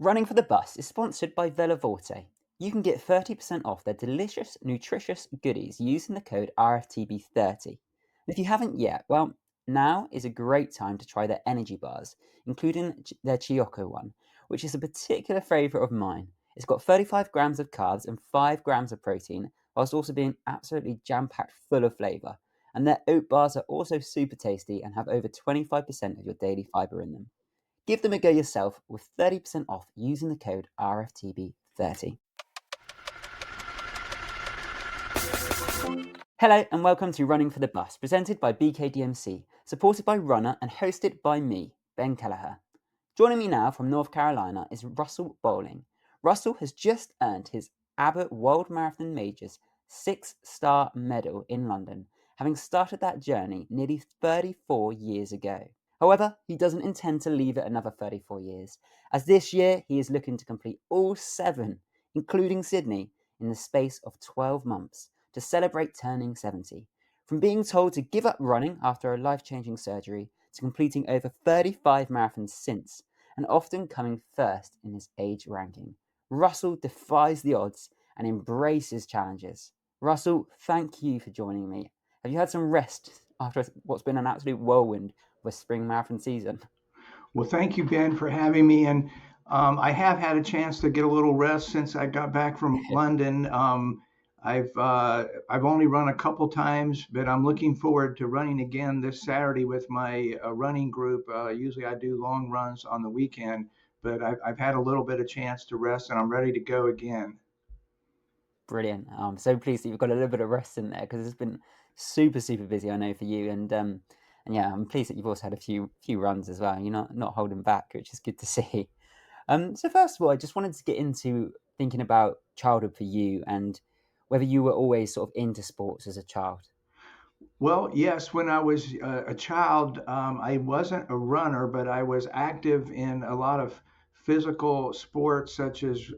Running for the Bus is sponsored by Velovorte. You can get 30% off their delicious, nutritious goodies using the code RFTB30. And if you haven't yet, well, now is a great time to try their energy bars, including their Chiyoko one, which is a particular favourite of mine. It's got 35 grams of carbs and 5 grams of protein, whilst also being absolutely jam packed full of flavour. And their oat bars are also super tasty and have over 25% of your daily fibre in them. Give them a go yourself with 30% off using the code RFTB30. Hello and welcome to Running for the Bus, presented by BKDMC, supported by Runner and hosted by me, Ben Kelleher. Joining me now from North Carolina is Russell Bowling. Russell has just earned his Abbott World Marathon Majors six-star medal in London, having started that journey nearly 34 years ago. However, he doesn't intend to leave it another 34 years, as this year he is looking to complete all seven, including Sydney, in the space of 12 months to celebrate turning 70. From being told to give up running after a life changing surgery to completing over 35 marathons since, and often coming first in his age ranking, Russell defies the odds and embraces challenges. Russell, thank you for joining me. Have you had some rest after what's been an absolute whirlwind of a spring marathon season? Well, thank you, Ben, for having me. And I have had a chance to get a little rest since I got back from London. I've only run a couple times, but I'm looking forward to running again this Saturday with my running group. Usually I do long runs on the weekend, but I've had a little bit of chance to rest, and I'm ready to go again. Brilliant. I'm so pleased that you've got a little bit of rest in there because it's been super, super busy, I know, for you. And yeah, I'm pleased that you've also had a few runs as well. You're not holding back, which is good to see. So first of all, I just wanted to get into thinking about childhood for you and whether you were always sort of into sports as a child. Well, yes, when I was a child, I wasn't a runner, but I was active in a lot of physical sports such as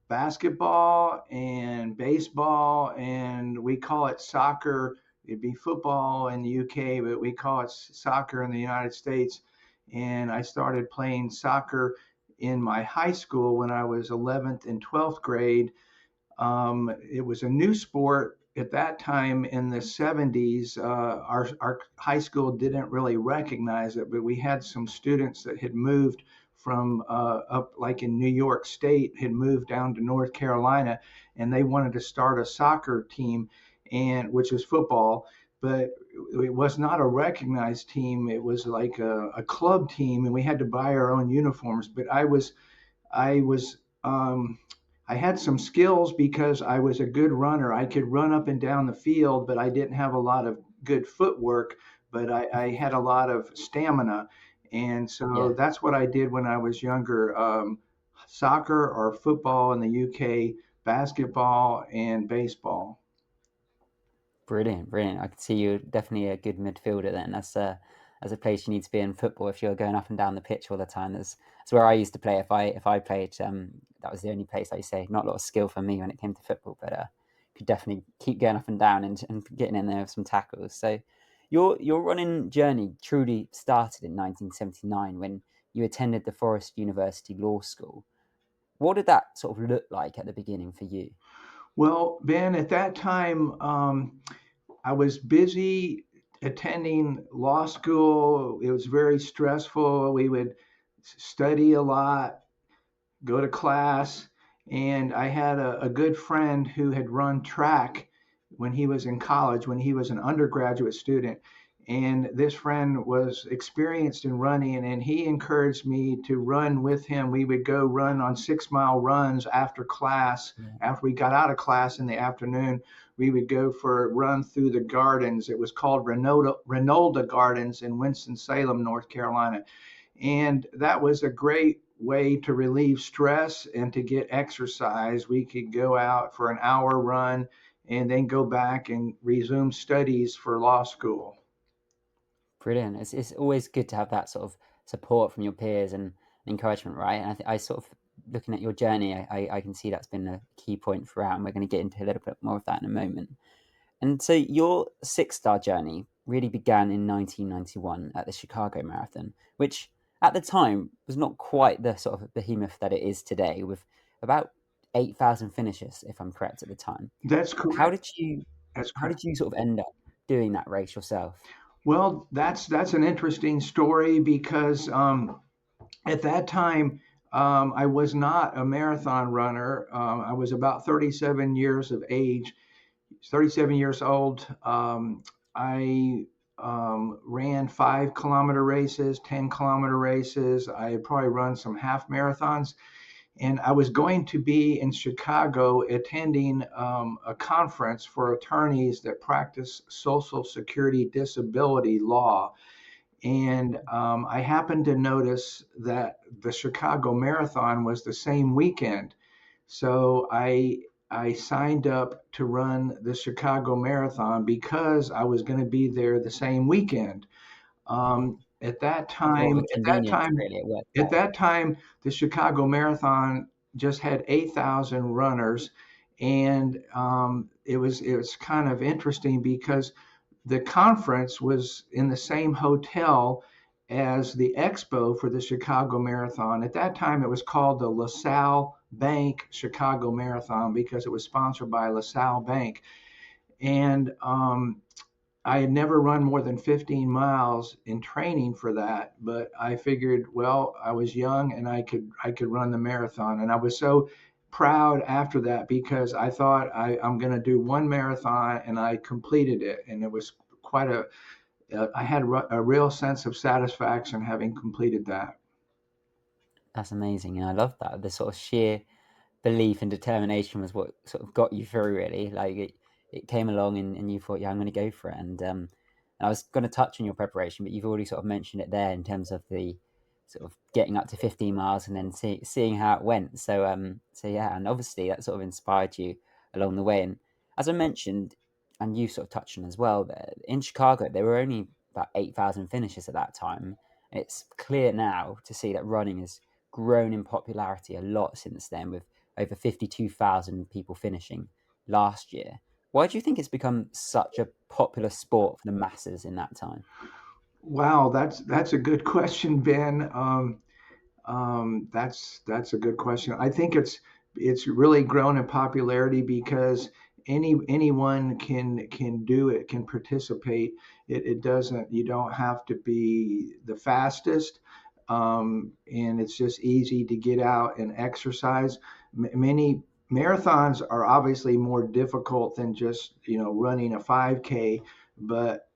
basketball and baseball, and we call it soccer. It'd be football in the UK, but we call it soccer in the United States. And I started playing soccer in my high school when I was 11th and 12th grade. It was a new sport at that time in the 70s. Our high school didn't really recognize it, but we had some students that had moved from up like in New York State, had moved down to North Carolina, and they wanted to start a soccer team, and which is football. But it was not a recognized team. It was like a club team, and we had to buy our own uniforms. But I was I had some skills because I was a good runner. I could run up and down the field, but I didn't have a lot of good footwork, but I had a lot of stamina. And so Yeah, that's what I did when I was younger. Soccer or football in the UK, basketball and baseball. brilliant, brilliant. I can see you're definitely a good midfielder then. That's a place you need to be in football if you're going up and down the pitch all the time. That's where I used to play. If I played, that was the only place I say. Not a lot of skill for me when it came to football, but could definitely keep going up and down and getting in there with some tackles. So your running journey truly started in 1979 when you attended the Forest University Law School. What did that sort of look like at the beginning for you? Well, Ben, at that time, I was busy attending law school. It was very stressful. We would study a lot, go to class, and I had a good friend who had run track when he was in college, when he was an undergraduate student. And this friend was experienced in running, and he encouraged me to run with him. We would go run on 6 mile runs after class. Yeah. After we got out of class in the afternoon, we would go for a run through the gardens. It was called Renolda Gardens in Winston-Salem, North Carolina. And that was a great way to relieve stress and to get exercise. We could go out for an hour run and then go back and resume studies for law school. Brilliant. It's always good to have that sort of support from your peers and encouragement, right? And I sort of looking at your journey, I can see that's been a key point throughout, and we're going to get into a little bit more of that in a moment. And so your six-star journey really began in 1991 at the Chicago Marathon, which at the time was not quite the sort of behemoth that it is today, with about 8,000 finishers, if I'm correct at the time. That's How correct. did you That's how correct. did you sort of end up doing that race yourself? Well, that's an interesting story because at that time, I was not a marathon runner. I was about 37 years of age, 37 years old. I ran 5 kilometer races, 10 kilometer races. I had probably run some half marathons. And I was going to be in Chicago attending a conference for attorneys that practice Social Security disability law. And I happened to notice that the Chicago Marathon was the same weekend. So I signed up to run the Chicago Marathon because I was going to be there the same weekend. At that More of time, a convenience, really. It worked at out. that time, the Chicago Marathon just had 8,000 runners, and it was kind of interesting because the conference was in the same hotel as the expo for the Chicago Marathon. At that time, it was called the LaSalle Bank Chicago Marathon because it was sponsored by LaSalle Bank. And I had never run more than 15 miles in training for that, but I figured, well, I was young and I could run the marathon, and I was so proud after that because I thought I'm going to do one marathon, and I completed it, and it was quite I had a real sense of satisfaction having completed that. That's amazing, and I love that. The sort of sheer belief and determination was what sort of got you through, really. Like it came along, and you thought, yeah, I'm going to go for it. And I was going to touch on your preparation, but you've already sort of mentioned it there in terms of the sort of getting up to 15 miles and then seeing how it went. So yeah, and obviously that sort of inspired you along the way. And as I mentioned, and you sort of touched on as well, that in Chicago there were only about 8,000 finishers at that time. And it's clear now to see that running has grown in popularity a lot since then, with over 52,000 people finishing last year. Why do you think it's become such a popular sport for the masses in that time? Wow, that's a good question, Ben. That's a good question. I think it's really grown in popularity because anyone can do it, can participate. It doesn't. You don't have to be the fastest, and it's just easy to get out and exercise. Many marathons are obviously more difficult than just running a 5K. But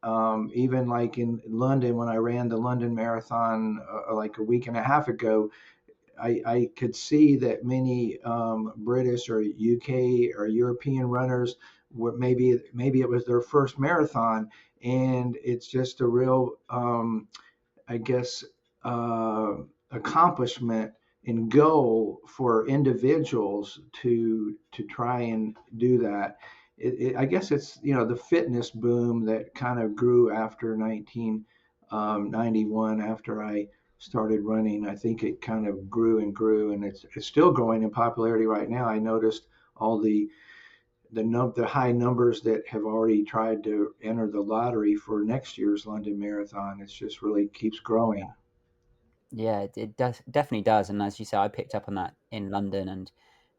even like in London, when I ran the London Marathon like a week and a half ago, I could see that many British or UK or European runners were maybe it was their first marathon, and it's just a real I guess, accomplishment and goal for individuals to try and do that. I guess it's the fitness boom that kind of grew after 1991 after I started running. I think it kind of grew and grew, and it's still growing in popularity right now. I noticed all the high numbers that have already tried to enter the lottery for next year's London Marathon. It's just really keeps growing. Yeah, it does definitely does, and as you say, I picked up on that in London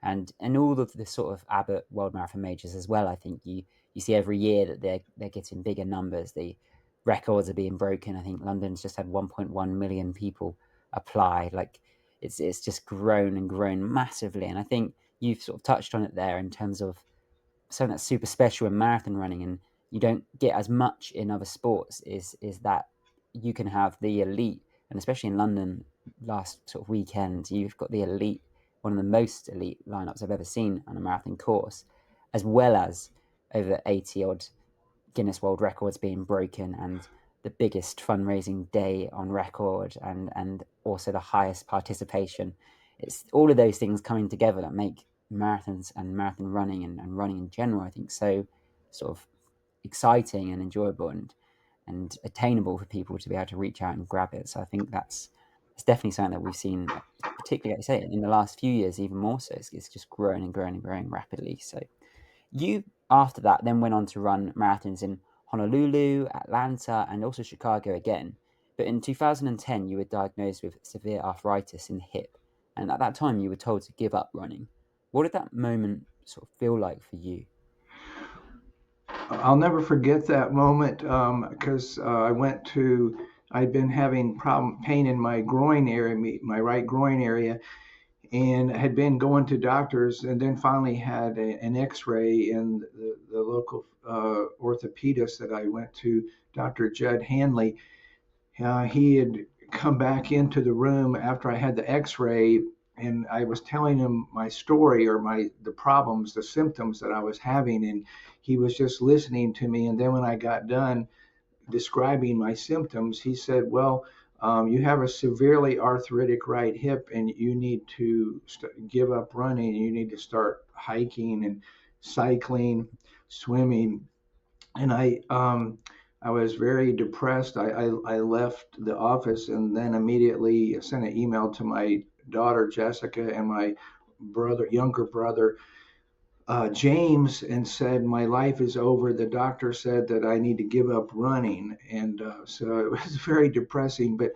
and all of the sort of Abbott World Marathon majors as well. I think you see every year that they're getting bigger numbers. The records are being broken. I think London's just had 1.1 million people apply. Like it's just grown and grown massively, and I think you've sort of touched on it there in terms of something that's super special in marathon running, and you don't get as much in other sports, is that you can have the elite, and especially in London last sort of weekend, you've got the elite, one of the most elite lineups I've ever seen on a marathon course, as well as over 80 odd Guinness World Records being broken, and the biggest fundraising day on record, and also the highest participation. It's all of those things coming together that make marathons and marathon running and running in general, I think, so sort of exciting and enjoyable and attainable for people to be able to reach out and grab it. So I think that's it's definitely something that we've seen, particularly, like I say, in the last few years, even more so. It's just growing and growing and growing rapidly. So you, after that, then went on to run marathons in Honolulu, Atlanta, and also Chicago again. But in 2010, you were diagnosed with severe arthritis in the hip, and at that time, you were told to give up running. What did that moment sort of feel like for you? I'll never forget that moment because I'd been having pain in my groin area, my right groin area, and had been going to doctors, and then finally had an X-ray in the local orthopedist that I went to, Dr. Judd Hanley. He had come back into the room after I had the X-ray, and I was telling him my story or the problems, the symptoms that I was having, and he was just listening to me. And then when I got done describing my symptoms, he said, "Well, you have a severely arthritic right hip, and you need to give up running. You need to start hiking and cycling, swimming." And I was very depressed. I left the office and then immediately sent an email to my daughter Jessica and my younger brother James, and said, "My life is over. The doctor said that I need to give up running." And so it was very depressing. But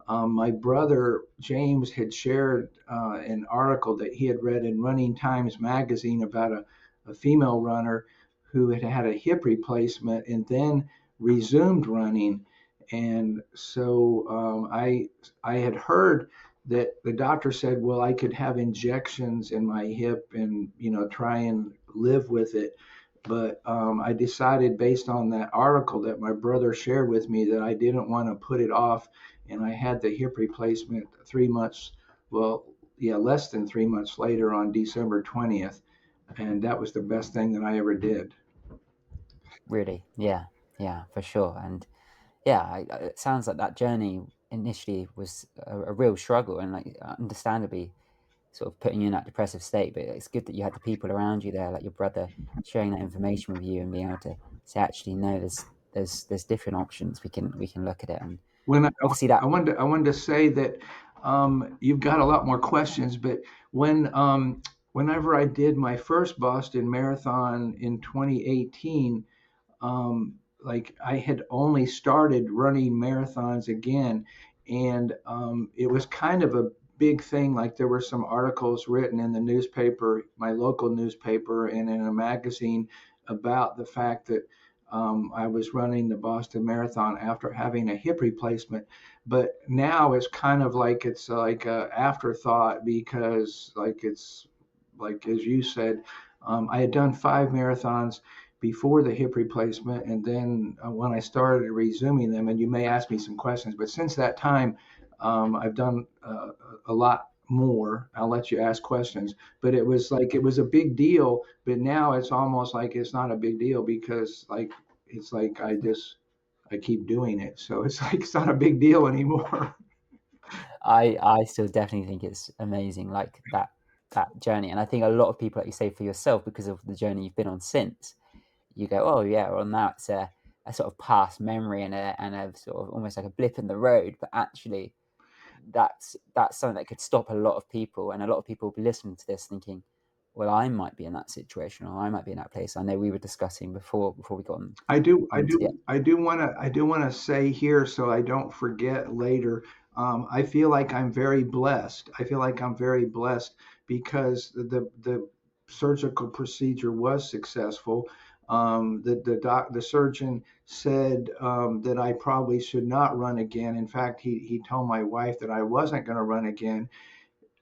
my brother James had shared an article that he had read in Running Times magazine about a female runner who had had a hip replacement and then resumed running. And so I had heard that the doctor said, well, I could have injections in my hip and, try and live with it. But I decided based on that article that my brother shared with me that I didn't want to put it off. And I had the hip replacement 3 months, well, yeah, less than 3 months later on December 20th. And that was the best thing that I ever did. Really? Yeah, yeah, for sure. And yeah, it sounds like that journey initially was a real struggle, and like understandably sort of putting you in that depressive state. But it's good that you had the people around you there, like your brother, sharing that information with you and being able to say, actually, no, there's different options. We can look at it, and When obviously that. I wanted to say that you've got a lot more questions, but whenever I did my first Boston Marathon in 2018, like I had only started running marathons again, and it was kind of a big thing. Like there were some articles written in the newspaper, my local newspaper, and in a magazine about the fact that I was running the Boston Marathon after having a hip replacement. But now it's kind of like it's like a afterthought because like it's like as you said, I had done 5 marathons before the hip replacement, and then when I started resuming them, and you may ask me some questions, but since that time, I've done a lot more. I'll let you ask questions, but it was like it was a big deal, but now it's almost like it's not a big deal because like it's like I keep doing it, so it's like it's not a big deal anymore. I still definitely think it's amazing, like that journey. And I think a lot of people, like you say, for yourself, because of the journey you've been on since, you go, oh yeah, well now it's a sort of past memory and a sort of almost like a blip in the road. But actually, that's something that could stop a lot of people, and a lot of people will be listening to this thinking, well, I might be in that situation, or I might be in that place. I know we were discussing before we got I do, I onto the. do, I do want to say here so I don't forget later. I feel like I'm very blessed. I feel like I'm very blessed because the surgical procedure was successful. The surgeon said that I probably should not run again. In fact, he told my wife that I wasn't going to run again,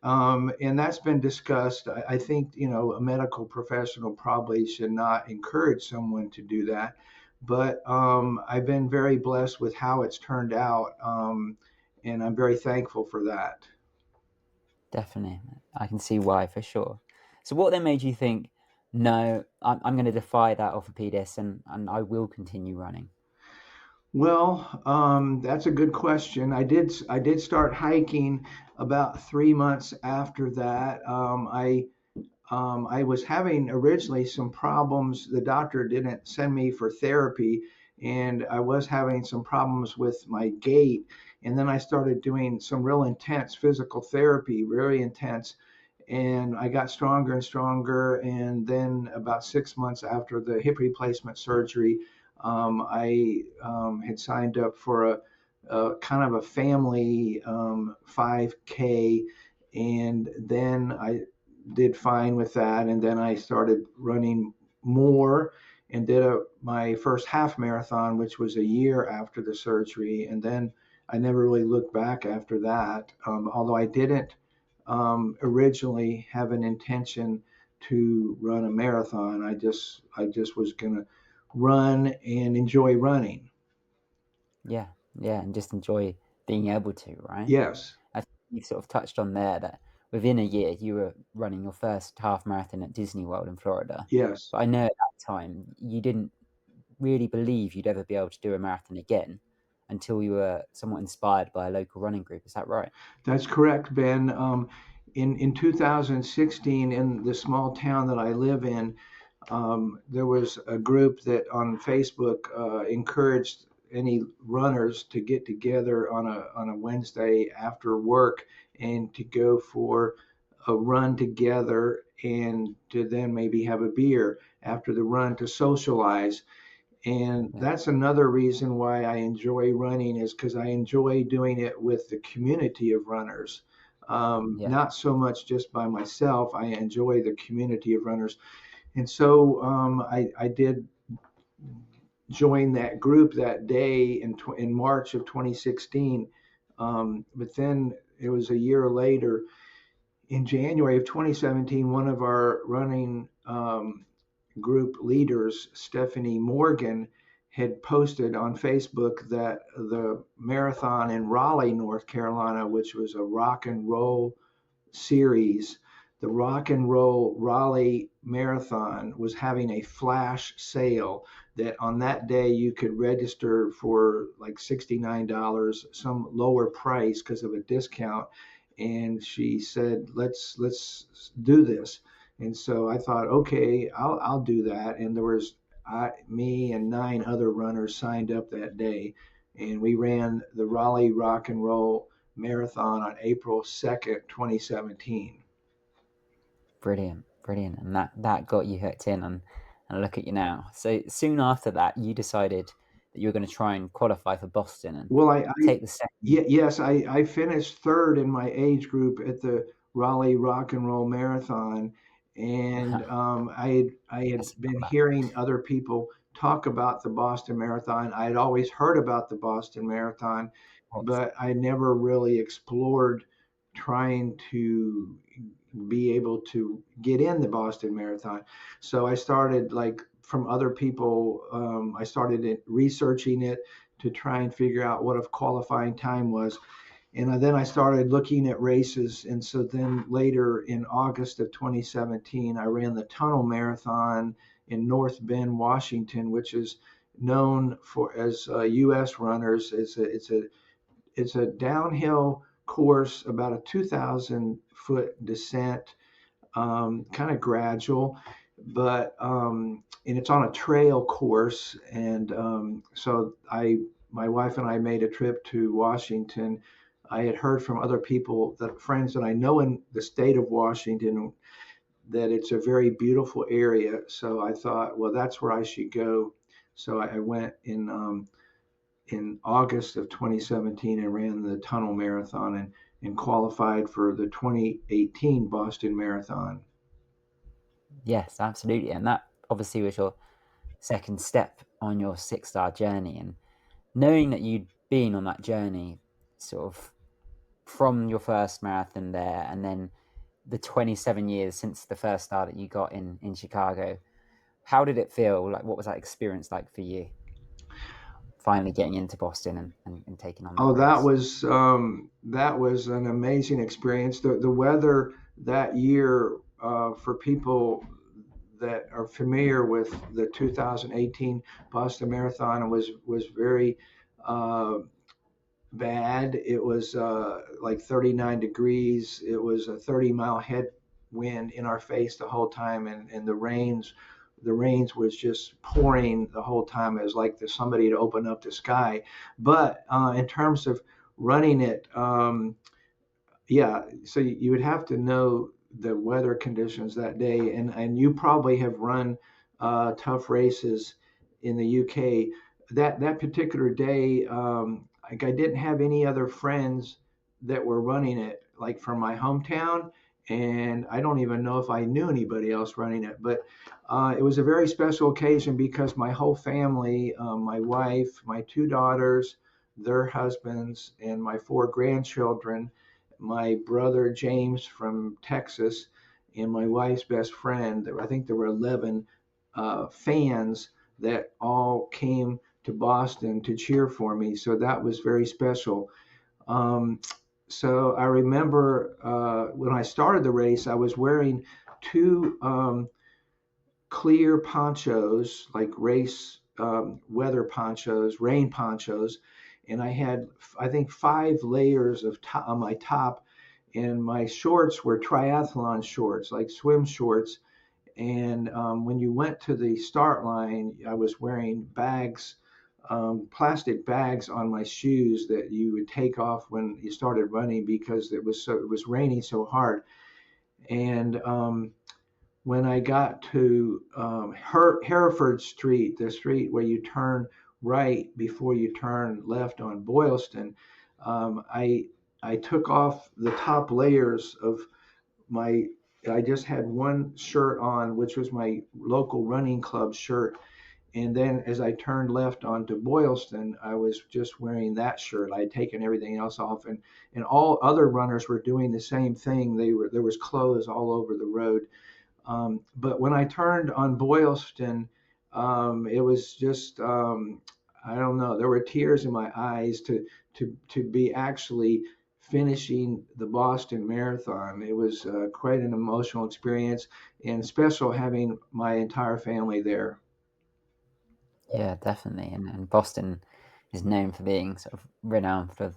and that's been discussed. I think a medical professional probably should not encourage someone to do that, but I've been very blessed with how it's turned out, and I'm very thankful for that. Definitely, I can see why for sure. So, what then made you think, no, I'm going to defy that orthopedist, and I will continue running? Well, that's a good question. I did start hiking about 3 months after that. I was having originally some problems. The doctor didn't send me for therapy, and I was having some problems with my gait. And then I started doing some real intense physical therapy, very intense. And I got stronger and stronger. And then about 6 months after the hip replacement surgery, I had signed up for kind of a family 5K, and then I did fine with that, and then I started running more and did my first half marathon, which was a year after the surgery, and then I never really looked back after that. Although I didn't originally have an intention to run a marathon. I just was gonna run and enjoy running. Yeah, yeah, and just enjoy being able to, right? Yes, I think you sort of touched on there that within a year you were running your first half marathon at Disney World in Florida. yes. But I know at that time you didn't really believe you'd ever be able to do a marathon again until you were somewhat inspired by a local running group. Is that right? That's correct, Ben. In 2016, in the small town that I live in, there was a group that on Facebook encouraged any runners to get together on a Wednesday after work and to go for a run together and to then maybe have a beer after the run to socialize. And Yeah, that's another reason why I enjoy running is because I enjoy doing it with the community of runners. yeah, Not so much just by myself. I enjoy the community of runners. And so I did join that group that day in March of 2016. But then it was a year later, in January of 2017, one of our running group leaders, Stephanie Morgan, had posted on Facebook that the marathon in Raleigh, North Carolina, which was a rock and roll series, the Rock and Roll Raleigh Marathon was having a flash sale that on that day you could register for like $69, some lower price because of a discount. And she said, let's do this. And so I thought, okay, I'll do that. And there was me and 9 other runners signed up that day, and we ran the Raleigh Rock and Roll Marathon on April 2nd, 2017. brilliant, brilliant, and that got you hooked in, and look at you now. So soon after that, you decided that you were going to try and qualify for Boston and Well, take the second. yes, I finished third in my age group at the Raleigh Rock and Roll Marathon, and Wow, I had that's been incredible. hearing other people talk about the Boston Marathon. I had always heard about the Boston Marathon, but I never really explored trying to be able to get in the Boston Marathon. So I started like from other people. I started researching it to try and figure out what a qualifying time was. And then I started looking at races. And so then later in August of 2017, I ran the Tunnel Marathon in North Bend, Washington, which is known for as U.S. runners. It's a downhill course, about a 2,000-foot descent, kind of gradual, but and it's on a trail course. And so my wife and I made a trip to Washington. I had heard from other people, that friends that I know in the state of Washington, that it's a very beautiful area. So I thought, well, that's where I should go. So I went in August of 2017 and ran the Tunnel Marathon and qualified for the 2018 Boston Marathon. Yes, absolutely, and that obviously was your second step on your 6 star journey, and knowing that you'd been on that journey, sort of from your first marathon there, and then the 27 years since the first star that you got in Chicago. How did it feel? Like, what was that experience like for you? Finally getting into Boston and taking on that Oh, race. that was an amazing experience. The weather that year, for people that are familiar with the 2018 Boston Marathon, was very uh, bad. It was like 39 degrees. It was a 30-mile headwind in our face the whole time, and the rains was just pouring the whole time. It was like somebody to open up the sky. But in terms of running it, yeah, so you would have to know the weather conditions that day, and you probably have run tough races in the UK. That particular day, like I didn't have any other friends that were running it, like from my hometown, and I don't even know if I knew anybody else running it. But it was a very special occasion because my whole family, my wife, my two daughters, their husbands, and my four grandchildren, my brother James from Texas, and my wife's best friend. I think there were 11 fans that all came to Boston to cheer for me. So that was very special. Um, so I remember when I started the race, I was wearing two clear ponchos, like race weather ponchos, rain ponchos, and I had, I think, 5 layers of on my top, and my shorts were triathlon shorts, like swim shorts. And when you went to the start line, I was wearing bags, plastic bags on my shoes that you would take off when you started running because it was raining so hard. And when I got to Hereford Street, the street where you turn right before you turn left on Boylston, um, I I took off the top layers of my. I just had one shirt on, which was my local running club shirt. And then as I turned left onto Boylston, I was just wearing that shirt. I had taken everything else off, and all other runners were doing the same thing. There was clothes all over the road. But when I turned on Boylston, it was just I don't know. There were tears in my eyes to be actually finishing the Boston Marathon. It was quite an emotional experience and special having my entire family there. Yeah, definitely. And Boston is known for being sort of renowned for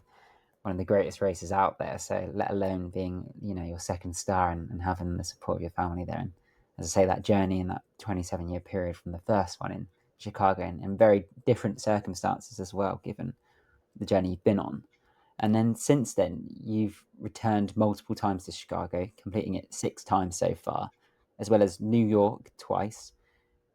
one of the greatest races out there. So let alone being, your second star and having the support of your family there. And as I say, that journey in that 27-year period from the first one in Chicago in very different circumstances as well, given the journey you've been on. And then since then, you've returned multiple times to Chicago, completing it 6 times so far, as well as New York twice,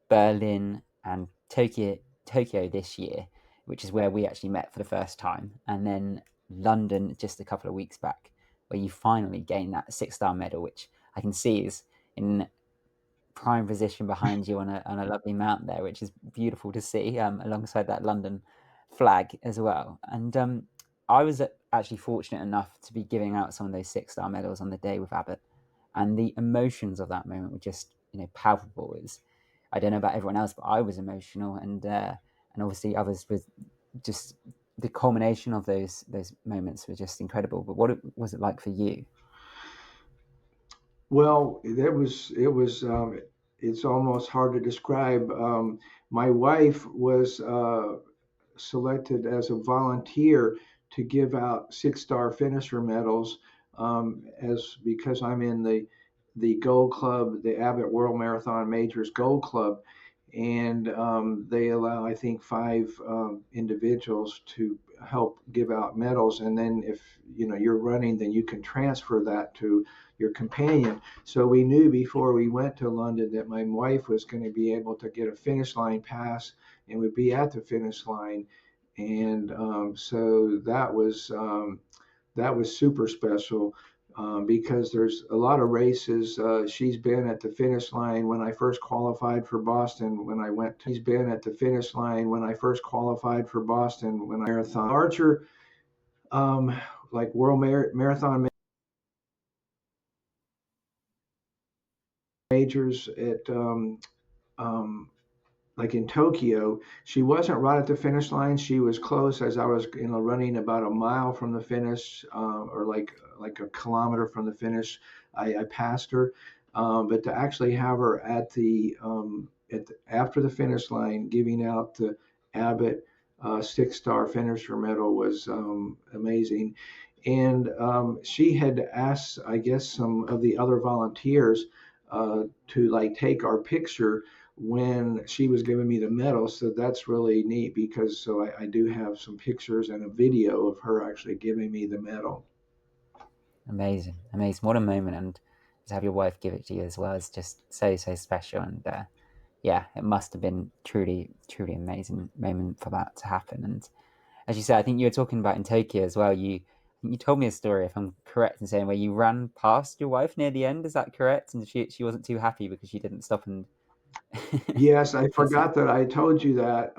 Berlin, and Tokyo this year, which is where we actually met for the first time, and then London just a couple of weeks back, where you finally gained that 6 star medal, which I can see is in prime position behind you on a lovely mount there, which is beautiful to see, alongside that London flag as well. And I was actually fortunate enough to be giving out some of those 6 star medals on the day with Abbott, and the emotions of that moment were just palpable. Is I don't know about everyone else, but I was emotional, and obviously others with just the culmination of those moments were just incredible. But what was it like for you? Well, it's almost hard to describe. My wife was selected as a volunteer to give out 6 star finisher medals, as because I'm in the Gold Club, the Abbott World Marathon Majors Gold Club, and they allow, I think, 5 individuals to help give out medals, and then if you're running, then you can transfer that to your companion. So we knew before we went to London that my wife was going to be able to get a finish line pass and would be at the finish line, and so that was super special. Because there's a lot of races. She's been at the finish line when I first qualified for Boston. When I went, she's been at the finish line when I first qualified for Boston. When I marathon larger, um, like marathon majors at um, like in Tokyo, she wasn't right at the finish line. She was close as I was, running about a mile from the finish, or like a kilometer from the finish. I passed her, but to actually have her after the finish line, giving out the Abbott 6 star finisher medal was amazing. And she had asked, I guess, some of the other volunteers to like take our picture when she was giving me the medal. So that's really neat because I do have some pictures and a video of her actually giving me the medal. Amazing, amazing! What a moment, and to have your wife give it to you as well is just so special. And yeah, it must have been truly, truly amazing moment for that to happen. And as you said, I think you were talking about in Tokyo as well. I think you told me a story, if I'm correct in saying, where you ran past your wife near the end. Is that correct? And she wasn't too happy because you didn't stop and Yes, I and say, forgot that I told you that.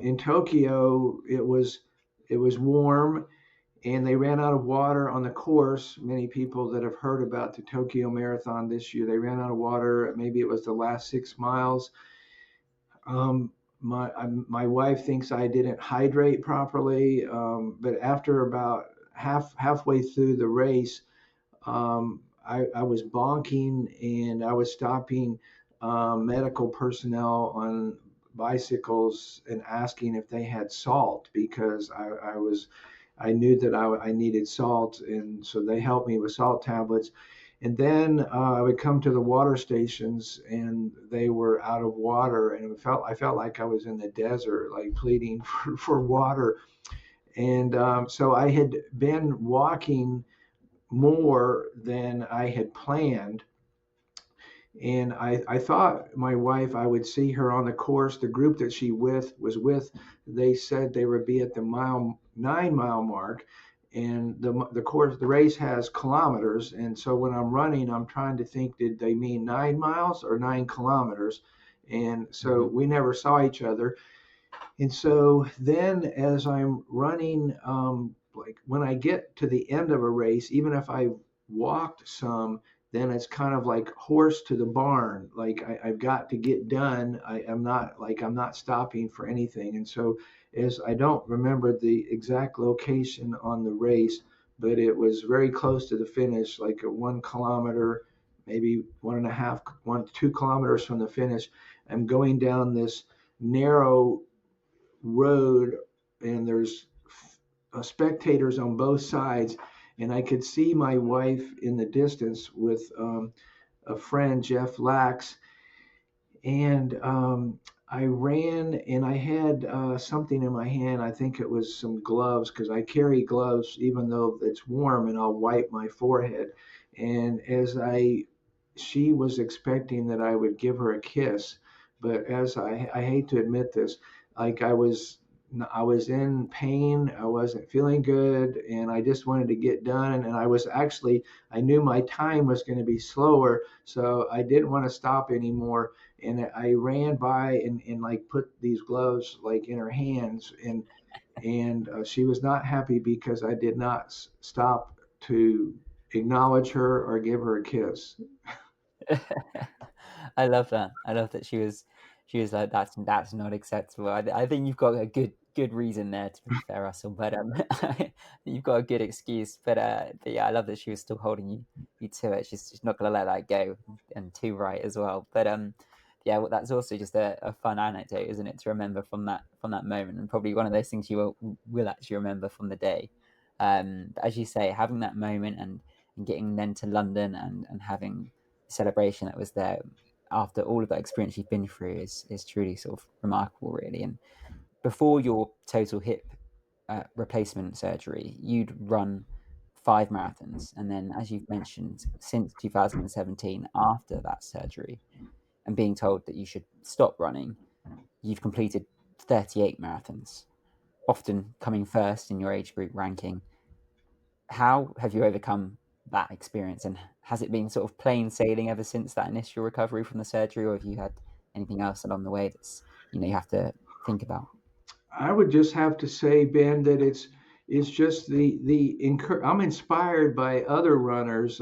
In Tokyo, it was warm, and they ran out of water on the course. Many people that have heard about the Tokyo Marathon this year, they ran out of water. Maybe it was the last 6 miles. My wife thinks I didn't hydrate properly, but after about halfway through the race, I was bonking and I was stopping medical personnel on bicycles and asking if they had salt because I knew that I needed salt, and so they helped me with salt tablets. And then I would come to the water stations, and they were out of water, and I felt like I was in the desert, like pleading for water. And so I had been walking more than I had planned. And I thought my wife, I would see her on the course. The group that she was with, they said they would be at the 9 mile mark. And the race has kilometers. And so when I'm running, I'm trying to think, did they mean 9 miles or 9 kilometers? And so Mhm. we never saw each other. And so then as I'm running, like when I get to the end of a race, even if I walked some, then it's kind of like horse to the barn. Like I've got to get done. I'm not stopping for anything. And so as I don't remember the exact location on the race, but it was very close to the finish, like a 1 kilometer, maybe 2 kilometers from the finish. I'm going down this narrow road, and there's spectators on both sides, and I could see my wife in the distance with a friend, Jeff Lax, and I ran, and I had something in my hand. I think it was some gloves because I carry gloves even though it's warm, and I'll wipe my forehead. And she was expecting that I would give her a kiss, but I hate to admit this, like I was in pain. I wasn't feeling good, and I just wanted to get done. And I knew my time was going to be slower, so I didn't want to stop anymore. And I ran by and like put these gloves like in her hands, and she was not happy because I did not stop to acknowledge her or give her a kiss. I love that. I love that she was like that's not acceptable. I think you've got a good reason there, to be fair, Russell. But you've got a good excuse. But yeah, I love that she was still holding you to it. She's not gonna let that go, and too right as well. But yeah, well, that's also just a fun anecdote, isn't it, to remember from that moment, and probably one of those things you will actually remember from the day. But as you say, having that moment and getting then to London and having celebration that was there after all of that experience you've been through is truly sort of remarkable, really. And before your total hip replacement surgery, you'd run 5 marathons, and then, as you've mentioned, since 2017, after that surgery, and being told that you should stop running, you've completed 38 marathons, often coming first in your age group ranking. How have you overcome that experience, and has it been sort of plain sailing ever since that initial recovery from the surgery, or have you had anything else along the way that's you have to think about? I would just have to say, Ben, that it's just I'm inspired by other runners.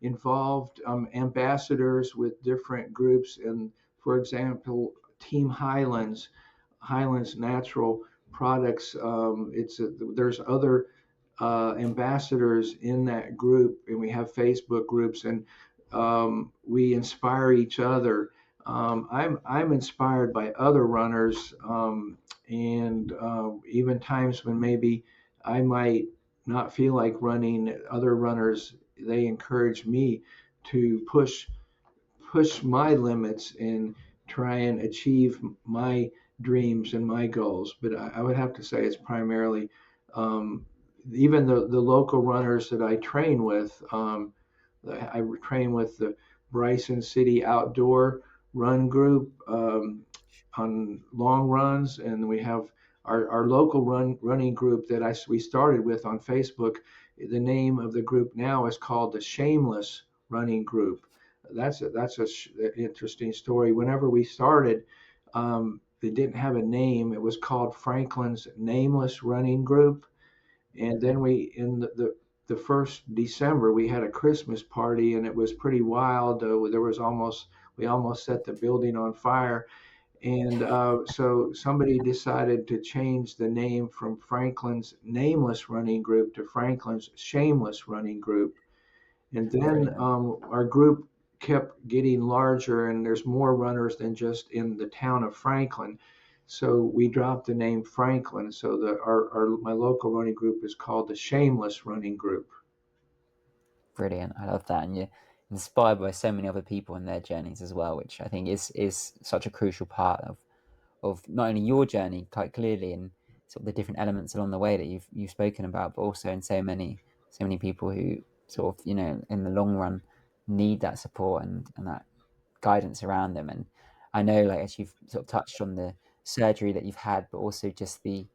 Involved ambassadors with different groups, and for example, Team Highlands Natural Products. There's other ambassadors in that group, and we have Facebook groups, and we inspire each other. I'm inspired by other runners, and even times when maybe I might not feel like running. Other runners, they encourage me to push my limits and try and achieve my dreams and my goals. But I would have to say it's primarily um, even the local runners that I train with. I train with the Bryson City Outdoor Run Group. on long runs, and we have our local running group that we started with on Facebook. The name of the group now is called the Shameless Running Group. That's a interesting story. Whenever we started, they didn't have a name. It was called Franklin's Nameless Running Group. And then we in the first December we had a Christmas party, and it was pretty wild. There was almost we almost set the building on fire, and so somebody decided to change the name from Franklin's Nameless Running Group to Franklin's Shameless Running Group. And then Brilliant. our group kept getting larger, and there's more runners than just in the town of Franklin. So we dropped the name Franklin. So my local running group is called the Shameless Running Group. Brilliant. I love that. And you're inspired by so many other people and their journeys as well, which I think is such a crucial part of not only your journey quite clearly and sort of the different elements along the way that you've spoken about, but also in so many people who sort of, in the long run need that support and that guidance around them. And I know, like, as you've sort of touched on the surgery that you've had, but also just the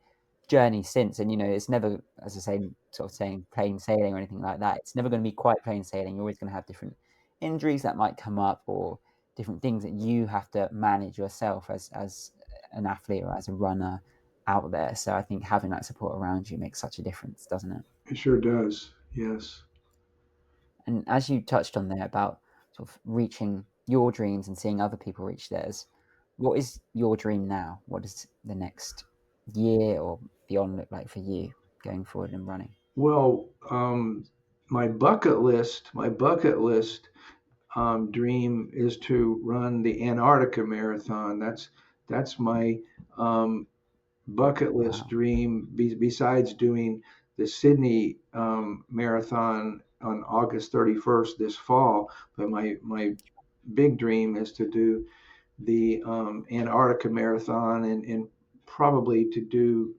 journey since. And it's never, as I say, sort of saying plain sailing or anything like that. It's never going to be quite plain sailing. You're always going to have different injuries that might come up, or different things that you have to manage yourself as an athlete or as a runner out there. So I think having that support around you makes such a difference, doesn't it? It sure does. Yes. And as you touched on there about sort of reaching your dreams and seeing other people reach theirs, what is your dream now? What does the next year or beyond look like for you going forward in running? Well, my bucket list dream is to run the Antarctica Marathon. That's my um, bucket list Wow. dream. Besides doing the Sydney Marathon on August 31st this fall, but my big dream is to do the Antarctica Marathon, and probably to do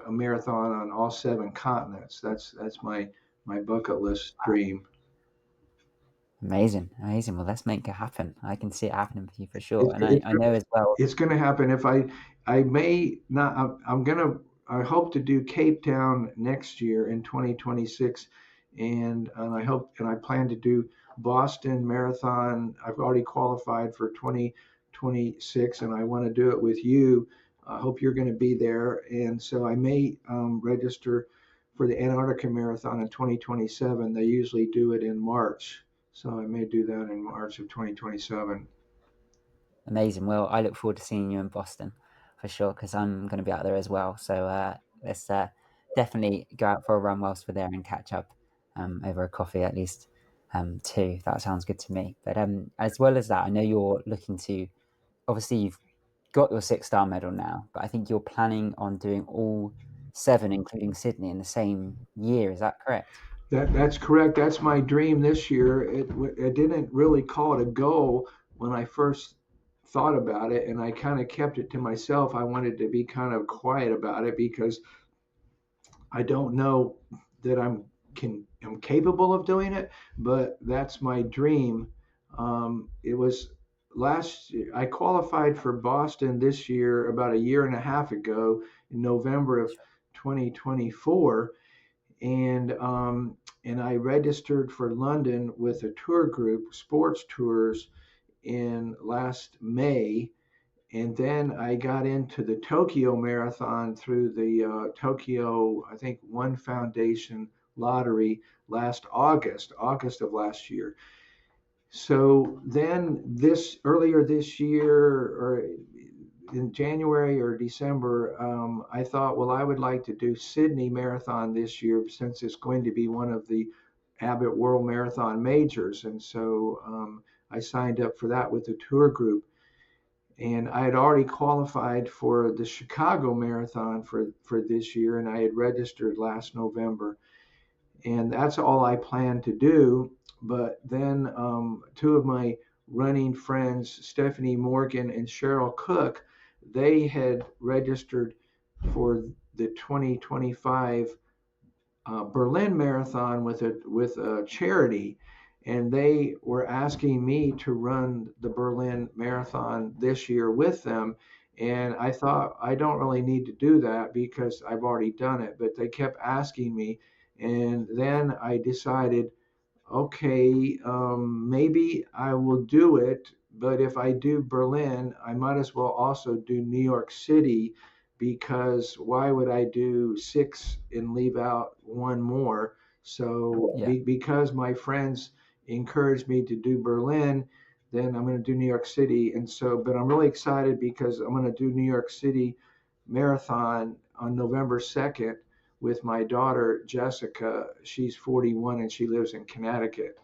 a marathon on all seven continents. That's my bucket list dream. Amazing, amazing. Well, let's make it happen. I can see it happening for you for sure. It's And I, it's I know as well. it's going to happen. If I may not, I'm gonna, I hope to do Cape Town next year in 2026, and I hope, and I plan to do Boston Marathon. I've already qualified for 2026, and I want to do it with you. I hope you're going to be there, and so I may register for the Antarctica Marathon in 2027. They usually do it in March, so I may do that in March of 2027. Amazing. Well, I look forward to seeing you in Boston for sure, because I'm going to be out there as well. So let's definitely go out for a run whilst we're there and catch up over a coffee at least too. That sounds good to me. But as well as that, I know you're looking to, obviously, you've got your six-star medal now, but I think you're planning on doing all seven, including Sydney, in the same year. Is that correct? That's correct. That's my dream this year. I didn't really call it a goal when I first thought about it, and I kind of kept it to myself. I wanted to be kind of quiet about it because I don't know that I'm capable of doing it, but that's my dream. It was last year. I qualified for Boston this year about a year and a half ago in November of 2024, and I registered for London with a tour group, Sports Tours, in last May, and then I got into the Tokyo Marathon through the Tokyo, I think, One Foundation lottery last August of last year. So then this earlier this year, or in January or December, I thought, well, I would like to do Sydney Marathon this year since it's going to be one of the Abbott World Marathon majors. And so I signed up for that with the tour group. And I had already qualified for the Chicago Marathon for this year, and I had registered last November. And that's all I planned to do. But then two of my running friends, Stephanie Morgan and Cheryl Cook, they had registered for the 2025 Berlin Marathon with a charity, and they were asking me to run the Berlin Marathon this year with them. And I thought, I don't really need to do that because I've already done it, but they kept asking me. And then I decided, okay, maybe I will do it, but if I do Berlin, I might as well also do New York City, because why would I do six and leave out one more? So Yeah. because my friends encouraged me to do Berlin, then I'm going to do New York City. And so, but I'm really excited because I'm going to do New York City Marathon on November 2nd with my daughter Jessica. She's 41 and she lives in Connecticut.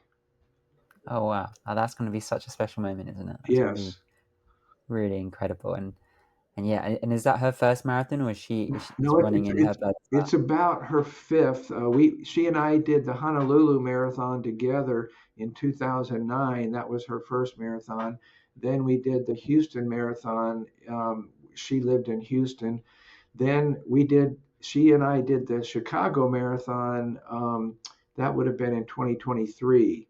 Oh wow, that's going to be such a special moment, isn't it? That's going to be Yes. really incredible. And yeah, and is that her first marathon, or is No, running in her blood as well? it's about her fifth. She and I did the Honolulu Marathon together in 2009. That was her first marathon. Then we did the Houston Marathon. She lived in Houston. Then she and I did the Chicago Marathon. That would have been in 2023.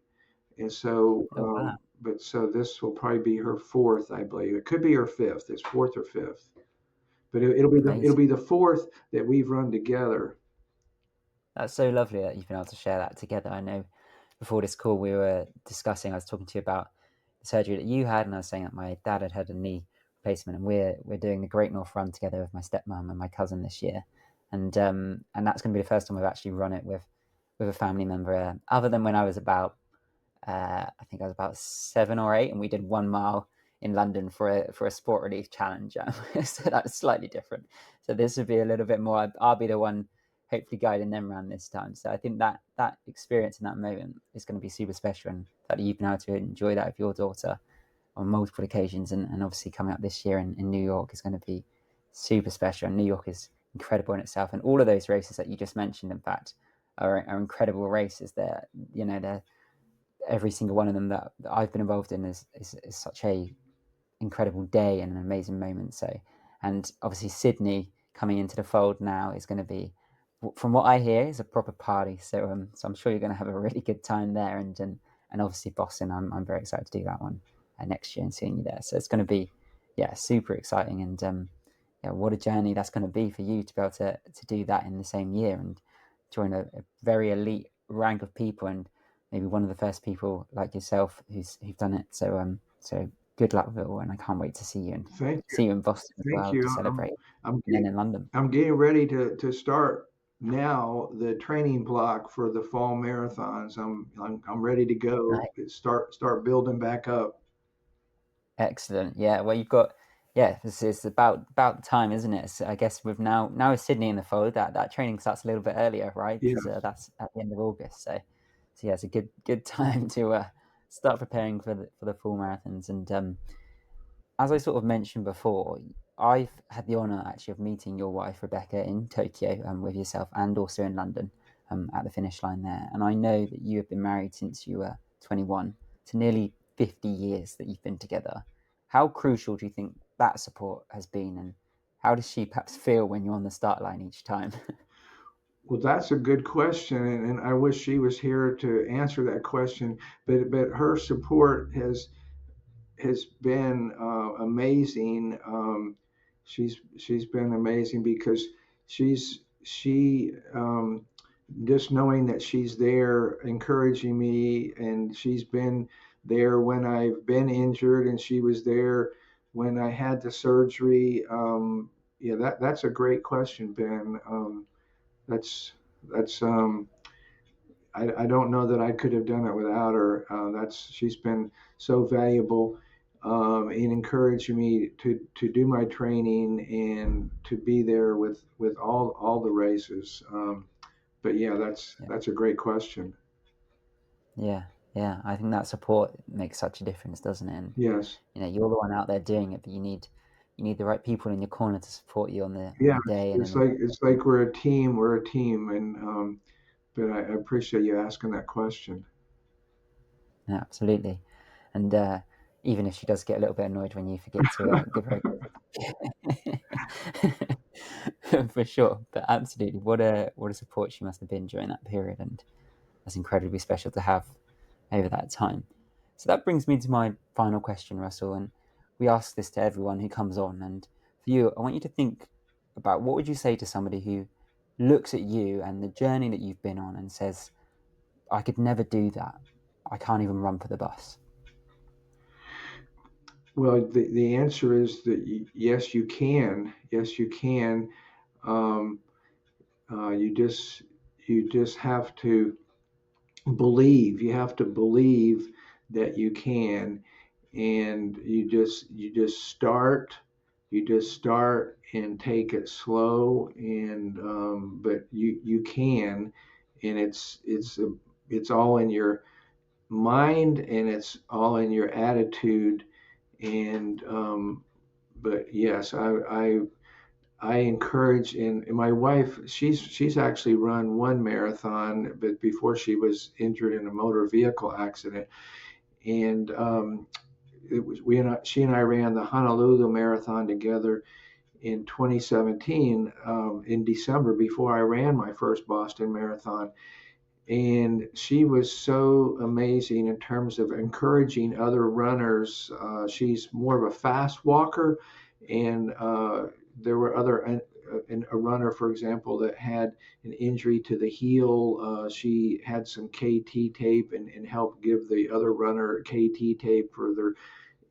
And so, Oh wow, but so this will probably be her fourth, I believe. It could be her fifth. It's fourth or fifth, but it'll amazing. be the fourth that we've run together. That's so lovely that you've been able to share that together. I know before this call we were discussing. I was talking to you about the surgery that you had, and I was saying that my dad had a knee replacement, and we're doing the Great North Run together with my stepmom and my cousin this year, and that's going to be the first time we've actually run it with a family member, other than when I was about I think I was about 7 or 8, and we did 1 mile in London for a sport relief challenge. So that's slightly different. So this would be a little bit more. I'll be the one hopefully guiding them around this time. So I think that experience in that moment is going to be super special, and that you've been able to enjoy that with your daughter on multiple occasions, and obviously coming up this year in New York is going to be super special. And New York is incredible in itself, and all of those races that you just mentioned, in fact, are incredible races. They're every single one of them that I've been involved in is such a incredible day and an amazing moment. So, and obviously Sydney coming into the fold now is going to be, from what I hear, is a proper party. So I'm sure you're going to have a really good time there. And obviously Boston, I'm very excited to do that one next year and seeing you there. So it's going to be, yeah, super exciting. And yeah, what a journey that's going to be for you to be able to do that in the same year and join a very elite rank of people, and maybe one of the first people like yourself who've done it. So good luck with it all, and I can't wait to Thank you. see you in Boston as Thank well you. to celebrate, I'm, and then in London. I'm getting ready to start now the training block for the fall marathons. I'm ready to go. Right. Start building back up. Excellent. Yeah. Well, you've got. Yeah, this is about time, isn't it? So I guess with now with Sydney in the fold, that training starts a little bit earlier, right? Yeah. Because that's at the end of August. So yeah, it's a good time to start preparing for the full marathons. And as I sort of mentioned before, I've had the honour actually of meeting your wife Rebecca in Tokyo, with yourself, and also in London, at the finish line there. And I know that you have been married since you were 21, to nearly 50 years that you've been together. How crucial do you think that support has been, and how does she perhaps feel when you're on the start line each time? Well, that's a good question, and I wish she was here to answer that question. But her support has been amazing. She's been amazing because she just knowing that she's there encouraging me, and she's been there when I've been injured, and she was there when I had the surgery. Yeah, that's a great question, Ben. That's that's I don't know that I could have done it without her. That's She's been so valuable in encouraging me to do my training and to be there with all the races. But yeah, Yeah, that's a great question. yeah, yeah. I think that support makes such a difference, doesn't it? And Yes, you're the one out there doing it, but you need the right people in your corner to support you on yeah. the day and in the It's like we're a team. We're a team, and but I appreciate you asking that question. yeah, absolutely. And even if she does get a little bit annoyed when you forget to give her a for sure, but absolutely, what a support she must have been during that period, and that's incredibly special to have. over that time. So that brings me to my final question, Russell, and we ask this to everyone who comes on. And for you, I want you to think about what would you say to somebody who looks at you and the journey that you've been on and says, I could never do that. I can't even run for the bus. Well, the answer is that yes, you can. Yes, you can. Um, you just have to believe. You have to believe that you can, and you just start. You just start and take it slow, and but you can, and it's all in your mind, and it's all in your attitude, and but yes, I encourage, and my wife, she's actually run one marathon, but before she was injured in a motor vehicle accident, and it was she and I ran the Honolulu Marathon together in 2017 in December before I ran my first Boston Marathon, and she was so amazing in terms of encouraging other runners. She's more of a fast walker, and there were other a runner, for example, that had an injury to the heel. She had some KT tape and helped give the other runner KT tape for their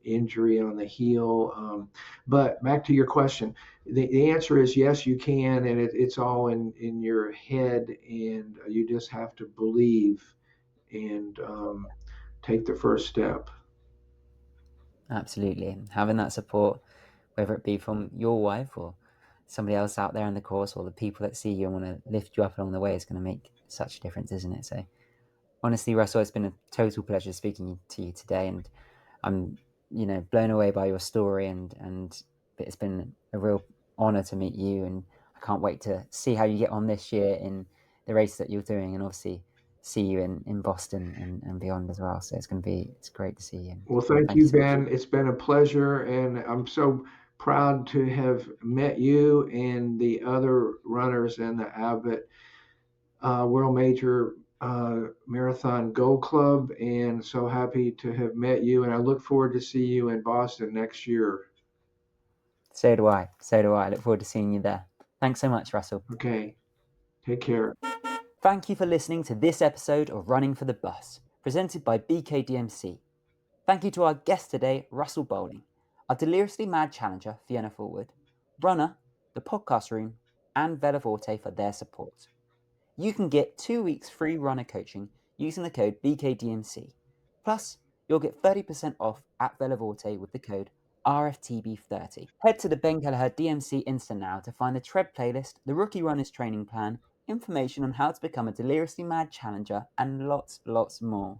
injury on the heel. But back to your question, the answer is yes, you can, and it's all in your head, and you just have to believe and take the first step. Absolutely. And having that support, whether it be from your wife or somebody else out there in the course or the people that see you and want to lift you up along the way, is going to make such a difference, isn't it? So, honestly, Russell, it's been a total pleasure speaking to you today. And I'm, blown away by your story, and it's been a real honor to meet you. And I can't wait to see how you get on this year in the race that you're doing, and obviously see you in Boston and beyond as well. So it's great to see you. And Well, thank thank you you, so much. Ben. It's been a pleasure, and I'm so proud to have met you and the other runners in the Abbott World Major Marathon Go Club, and so happy to have met you. And I look forward to see you in Boston next year. So do I. So do I. I look forward to seeing you there. Thanks so much, Russell. Okay, take care. Thank you for listening to this episode of Running for the Bus, presented by BKDMC. Thank you to our guest today, Russell Bowling, our deliriously mad challenger, Fiona Forward, Runner, the podcast room, and Veloforte for their support. You can get 2 weeks free runner coaching using the code BKDMC. Plus, you'll get 30% off at Veloforte with the code RFTB30. Head to the Ben Kelleher DMC Insta now to find the Tread playlist, the Rookie Runners training plan, information on how to become a deliriously mad challenger, and lots more.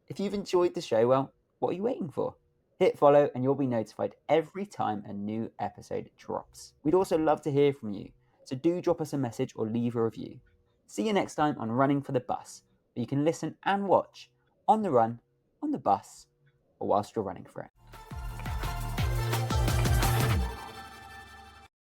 If you've enjoyed the show, well, what are you waiting for? Hit follow and you'll be notified every time a new episode drops. We'd also love to hear from you, so do drop us a message or leave a review. See you next time on Running for the Bus, where you can listen and watch on the run, on the bus, or whilst you're running for it.